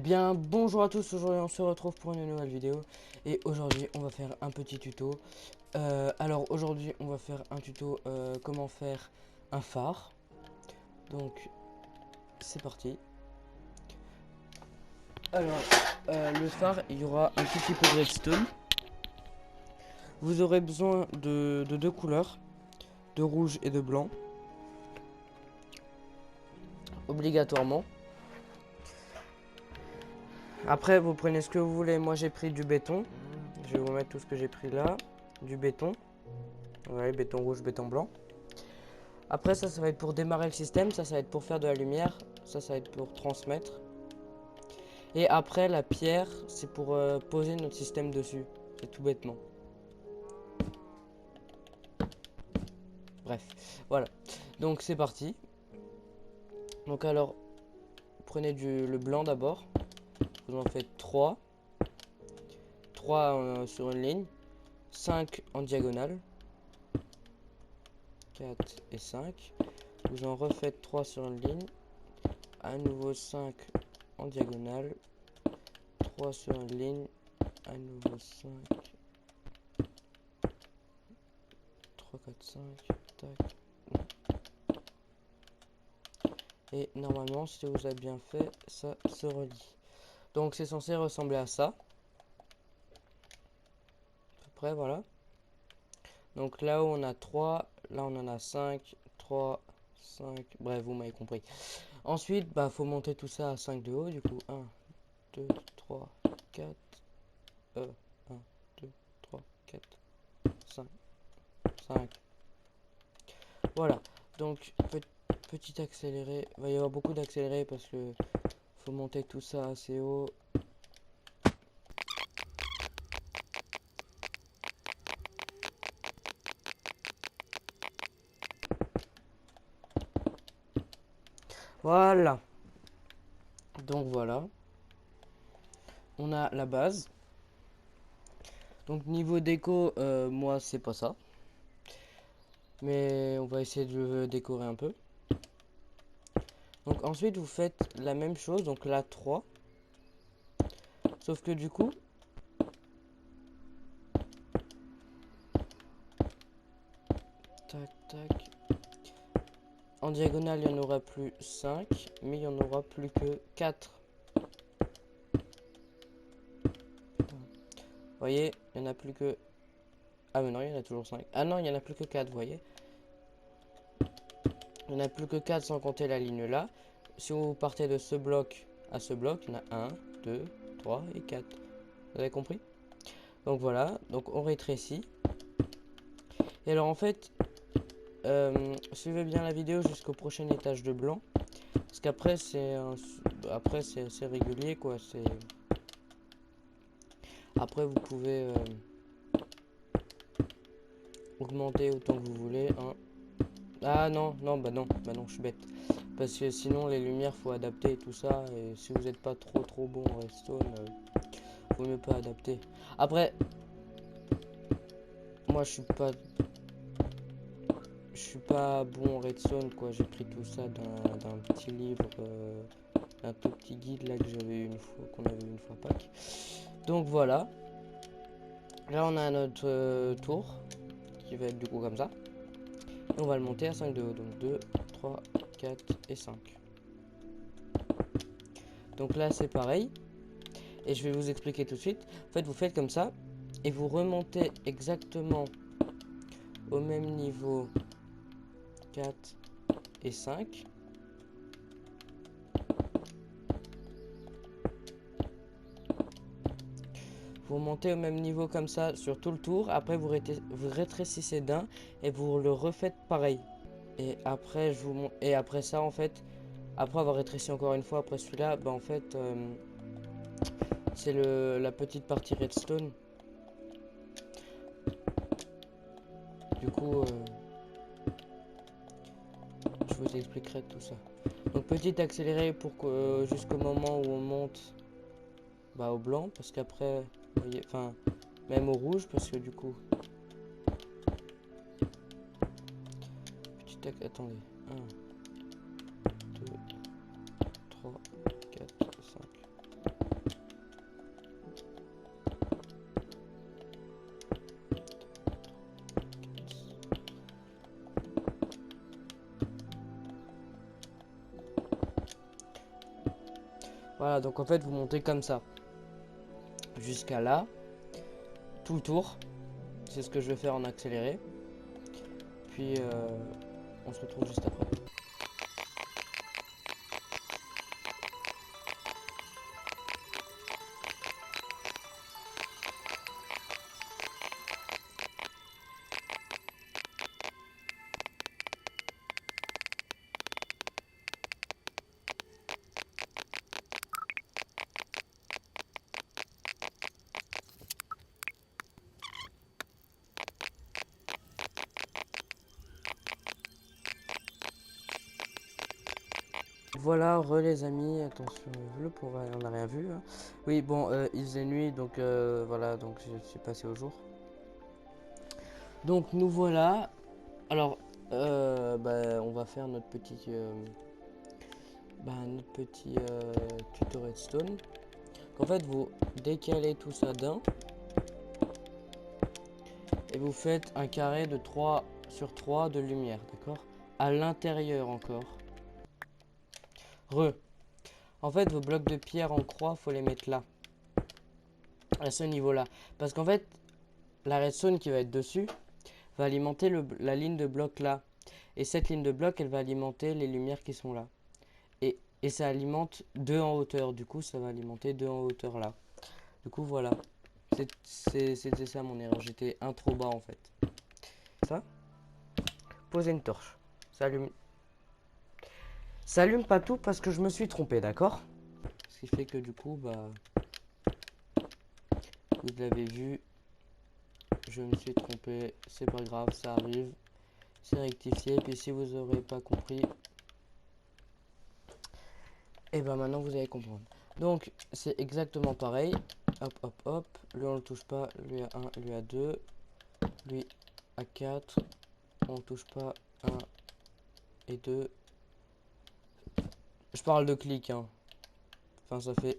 Bien, bonjour à tous, aujourd'hui on se retrouve pour une nouvelle vidéo et aujourd'hui on va faire un petit tuto. Alors aujourd'hui on va faire un tuto comment faire un phare. Donc c'est parti. Alors le phare, il y aura un tout petit peu de redstone. Vous aurez besoin de deux couleurs, de rouge et de blanc, obligatoirement. Après vous prenez ce que vous voulez, moi j'ai pris du béton. Je vais vous mettre tout ce que j'ai pris là, du béton. Ouais, béton rouge, béton blanc. Après ça va être pour démarrer le système, ça va être pour faire de la lumière, ça va être pour transmettre. Et après la pierre, c'est pour poser notre système dessus, c'est tout bêtement. Bref, voilà. Donc c'est parti. Donc alors, prenez le blanc d'abord. Vous en faites 3. 3 sur une ligne. 5 en diagonale. 4 et 5. Vous en refaites 3 sur une ligne. À nouveau 5 en diagonale. 3 sur une ligne. À nouveau 5. 3, 4, 5. Tac. Et normalement, si vous avez bien fait, ça se relie. Donc c'est censé ressembler à ça. À peu près, voilà. Donc là où on a 3, là on en a 5, 3, 5, bref, vous m'avez compris. Ensuite, bah faut monter tout ça à 5 de haut, du coup 1, 2, 3, 4, 1, 2, 3, 4, 5, 5. Voilà, donc petit accéléré, il va y avoir beaucoup d'accéléré parce que faut monter tout ça assez haut. Voilà, donc voilà, on a la base. Donc niveau déco, moi c'est pas ça. Mais on va essayer de le décorer un peu. Donc ensuite vous faites la même chose, donc là 3. Sauf que du coup, tac tac. En diagonale il n'y en aura plus 5, mais il n'y en aura plus que 4. Vous voyez, il n'y en a plus que... Ah mais non, il y en a toujours 5. Ah non, il n'y en a plus que 4, vous voyez. Il n'y en a plus que 4 sans compter la ligne là. Si vous partez de ce bloc à ce bloc, il y en a 1, 2, 3 et 4. Vous avez compris? Donc voilà, donc on rétrécit. Et alors en fait, suivez bien la vidéo jusqu'au prochain étage de blanc. Parce qu'après c'est assez régulier quoi. C'est... Après vous pouvez augmenter autant que vous voulez. Hein. Ah non, non, bah non, je suis bête. Parce que sinon les lumières faut adapter et tout ça. Et si vous n'êtes pas trop bon en redstone, faut mieux pas adapter. Après, moi je suis pas bon en redstone quoi. J'ai pris tout ça d'un petit livre, un tout petit guide là que j'avais une fois, qu'on avait une fois Pâques. Donc voilà. Là on a notre tour qui va être du coup comme ça. Et on va le monter à 5 de haut. Donc 2, 3, 4 et 5. Donc là c'est pareil. Et je vais vous expliquer tout de suite. En fait vous faites comme ça. Et vous remontez exactement au même niveau 4 et 5. Vous montez au même niveau comme ça sur tout le tour. Après vous rétrécissez d'un et vous le refaites pareil. Et après et après ça en fait, après avoir rétréci encore une fois après celui-là, bah en fait c'est la petite partie redstone. Du coup je vous expliquerai tout ça. Donc petit accéléré pour que jusqu'au moment où on monte bah, au blanc, parce qu'après enfin même au rouge, parce que du coup petit attendez, 1, 2, 3, 4, 5. Voilà, donc en fait, vous montez comme ça. Jusqu'à là. Tout le tour. C'est ce que je vais faire en accéléré. Puis, on se retrouve juste après. Voilà, les amis, attention, le pauvre, on n'a rien vu, hein. Oui, bon, il faisait nuit, donc voilà, donc je suis passé au jour. Donc nous voilà. Alors, bah, on va faire notre petit tuto redstone. En fait, vous décalez tout ça d'un et vous faites un carré de 3 sur 3 de lumière, d'accord? À l'intérieur encore. En fait, vos blocs de pierre en croix, faut les mettre là, à ce niveau-là. Parce qu'en fait, la redstone qui va être dessus va alimenter la ligne de bloc là. Et cette ligne de bloc, elle va alimenter les lumières qui sont là. Et ça alimente 2 en hauteur. Du coup, ça va alimenter 2 en hauteur là. Du coup, voilà. C'était ça mon erreur. J'étais un trop bas en fait. Ça, poser une torche. Ça allume. Ça allume pas tout parce que je me suis trompé, d'accord? Ce qui fait que du coup, bah, vous l'avez vu, je me suis trompé. C'est pas grave, ça arrive. C'est rectifié. Puis si vous aurez pas compris, et ben maintenant vous allez comprendre. Donc c'est exactement pareil. Hop, hop, hop. Lui on le touche pas. Lui à 1, lui à 2. Lui à 4. On ne touche pas 1 et 2. Je parle de clic, hein. Enfin, ça fait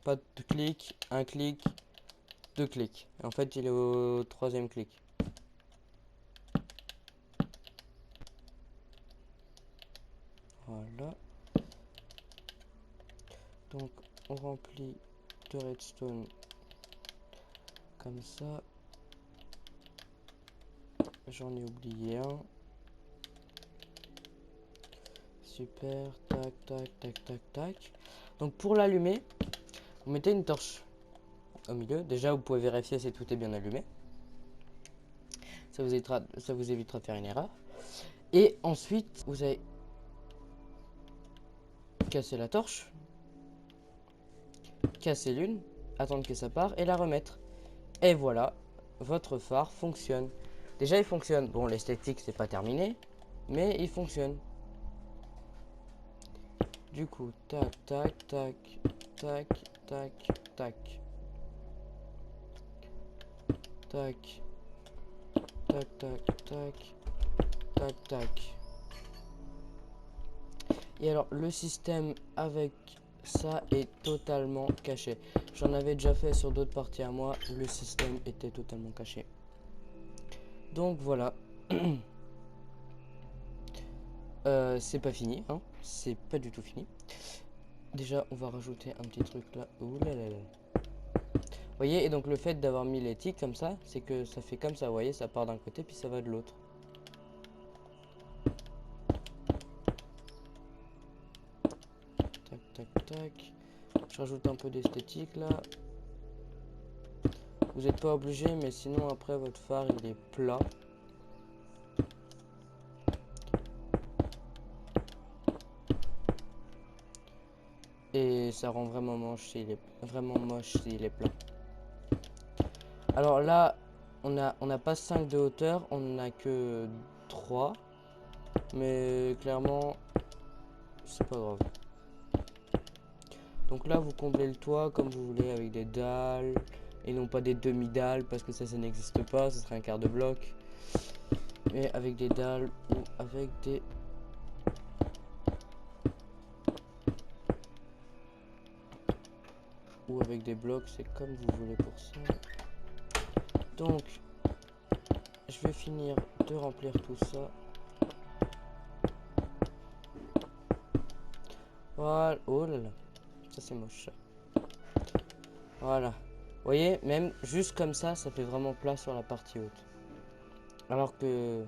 pas de clic, un clic, deux clics. Et en fait, il est au troisième clic. Voilà. Donc, on remplit de redstone comme ça. J'en ai oublié un. Super, tac, tac, tac, tac, tac. Donc, pour l'allumer, vous mettez une torche au milieu. Déjà, vous pouvez vérifier si tout est bien allumé. Ça vous évitera de faire une erreur. Et ensuite, vous allez casser la torche, casser l'une, attendre que ça part et la remettre. Et voilà, votre phare fonctionne. Déjà, il fonctionne. Bon, l'esthétique, c'est pas terminé, mais il fonctionne. Du coup, tac, tac, tac, tac, tac, tac. Tac, tac, tac, tac, tac, tac. Et alors, le système avec ça est totalement caché. J'en avais déjà fait sur d'autres parties à moi. Le système était totalement caché. Donc voilà. C'est pas fini, hein. C'est pas du tout fini. Déjà, on va rajouter un petit truc là. Ouh là là là. Vous voyez, et donc le fait d'avoir mis les tics comme ça, c'est que ça fait comme ça, vous voyez, ça part d'un côté puis ça va de l'autre. Tac, tac, tac. Je rajoute un peu d'esthétique là. Vous n'êtes pas obligé, mais sinon après votre phare il est plat. Et ça rend vraiment moche s'il est plat. Alors là, on n'a pas 5 de hauteur, on n'a que 3. Mais clairement, c'est pas grave. Donc là, vous comblez le toit comme vous voulez avec des dalles. Et non pas des demi-dalles parce que ça n'existe pas, ce serait un quart de bloc. Mais avec des dalles ou avec des... Ou avec des blocs, c'est comme vous voulez pour ça. Donc, je vais finir de remplir tout ça. Voilà, oh là là. Ça c'est moche. Voilà. Vous voyez, même juste comme ça fait vraiment plat sur la partie haute. Alors que...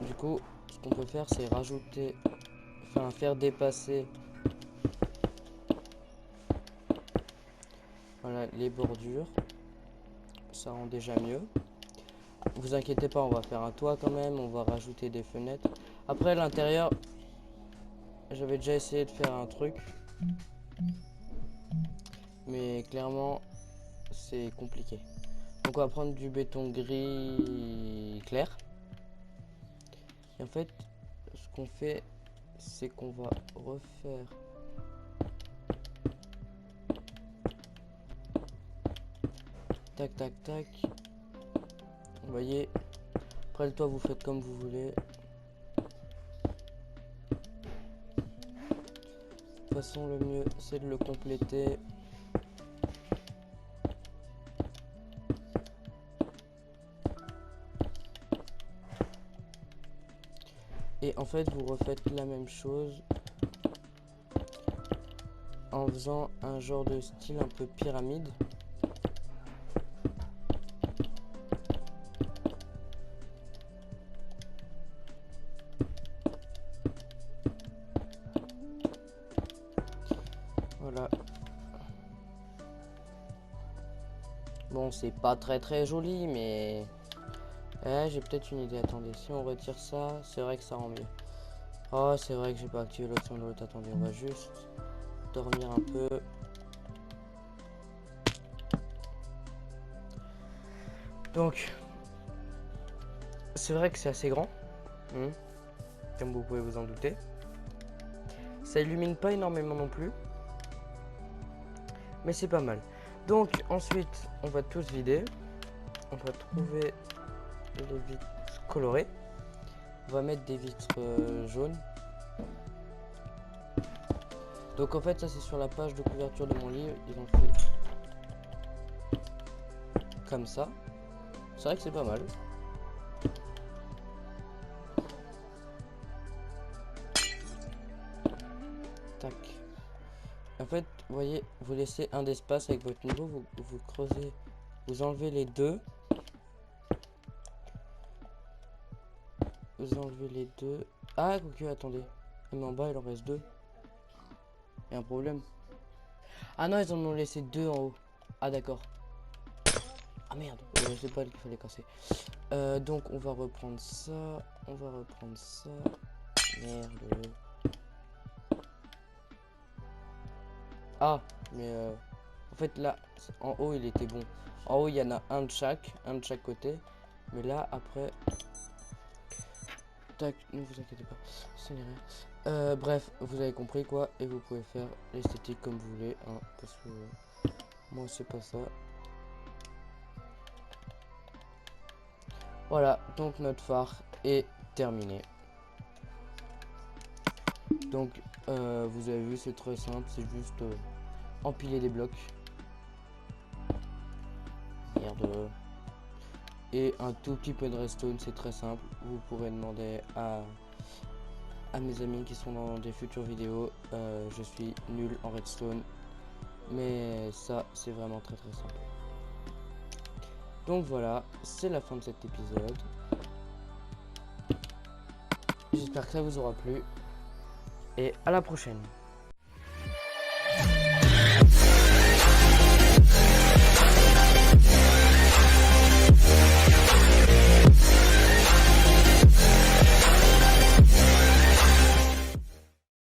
Du coup, ce qu'on peut faire, c'est rajouter... Enfin, faire dépasser... Voilà, les bordures. Ça rend déjà mieux. Vous inquiétez pas, on va faire un toit quand même. On va rajouter des fenêtres. Après, l'intérieur... J'avais déjà essayé de faire un truc. Mais clairement, c'est compliqué. Donc on va prendre du béton gris clair. Et en fait, ce qu'on fait, c'est qu'on va refaire tac tac tac. Vous voyez, après le toit vous faites comme vous voulez. De toute façon, le mieux c'est de le compléter. Et en fait, vous refaites la même chose en faisant un genre de style un peu pyramide. Voilà. Bon, c'est pas très joli, mais... j'ai peut-être une idée. Attendez, si on retire ça, c'est vrai que ça rend mieux. Oh, c'est vrai que j'ai pas activé l'option de l'autre. Attendez, on va juste dormir un peu. Donc, c'est vrai que c'est assez grand, comme vous pouvez vous en douter. Ça illumine pas énormément non plus, mais c'est pas mal. Donc ensuite, on va tous vider. On va trouver les vitres colorées. On va mettre des vitres jaunes. Donc en fait, ça c'est sur la page de couverture de mon livre. Ils ont fait comme ça. C'est vrai que c'est pas mal. Tac. En fait, vous voyez, vous laissez un d'espace avec votre niveau, vous creusez, vous enlevez les deux. Vous enlevez les deux. Ah, ok, attendez. Mais en bas, il en reste deux. Il y a un problème. Ah non, ils en ont laissé deux en haut. Ah, d'accord. Ah merde, je sais pas qu'il fallait casser. Donc, on va reprendre ça. On va reprendre ça. Merde. Ah, mais en fait, là, en haut, il était bon. En haut, il y en a un de chaque côté. Mais là, après... Tac, ne vous inquiétez pas, ce n'est rien. Bref, vous avez compris quoi, et vous pouvez faire l'esthétique comme vous voulez, hein, parce que moi c'est pas ça. Voilà, donc notre phare est terminé. Donc vous avez vu, c'est très simple, c'est juste empiler des blocs. Merde. Et un tout petit peu de redstone, c'est très simple. Vous pourrez demander à mes amis qui sont dans des futures vidéos. Je suis nul en redstone, mais ça c'est vraiment très simple. Donc voilà, c'est la fin de cet épisode. J'espère que ça vous aura plu et à la prochaine.